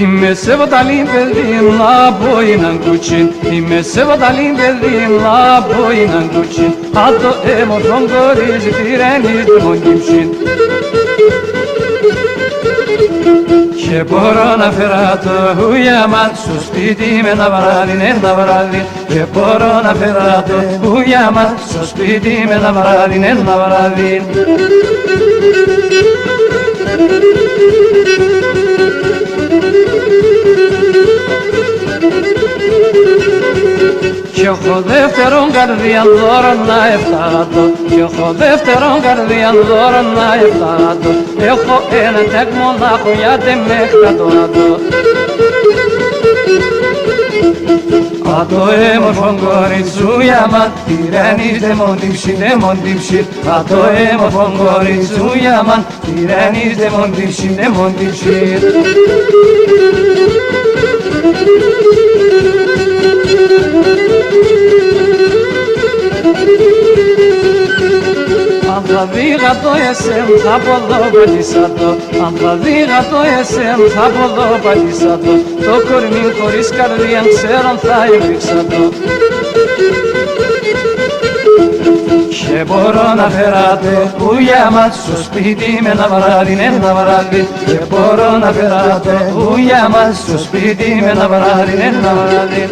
Είμαι σε βοταλήν παιδί να μπορεί να κουτσίν. Είμαι σε βοταλήν παιδί να μπορεί να κουτσίν. Αν το έμορφον κορίζει τυρένεις το μοντύψιν. Και μπορώ να φέρω το ουιαμάν στο σπίτι με ένα βράδυ. Και μπορώ να φέρω το ουιαμάν στο σπίτι με ένα βράδυ. Κι έχω δεύτερον καρδίαν δώρον να εφτάτω. Κι έχω δεύτερον καρδίαν δώρον να εφτάτω. Έχω ένα τεκ μονάχο γιατί με κρατώνατο. Α το έμορφον κοριτσούια μα τυρένεις δε μοντύψει. Α το έμορφον κοριτσούια μα τυρένεις δε μοντύψει. Αν θα δει γατό εσέμ θα ποδοπατήσα το. Αν θα δει γατό εσέμ θα ποδοπατήσα το. Το κορμί χωρίς καρδία ξέρον θα έπαιξα το. Και μπορώ να φεράτε ουλιά μας στο σπίτι με ένα βράδυ. Και μπορώ να φεράτε ουλιά μας στο σπίτι με ένα βράδυ.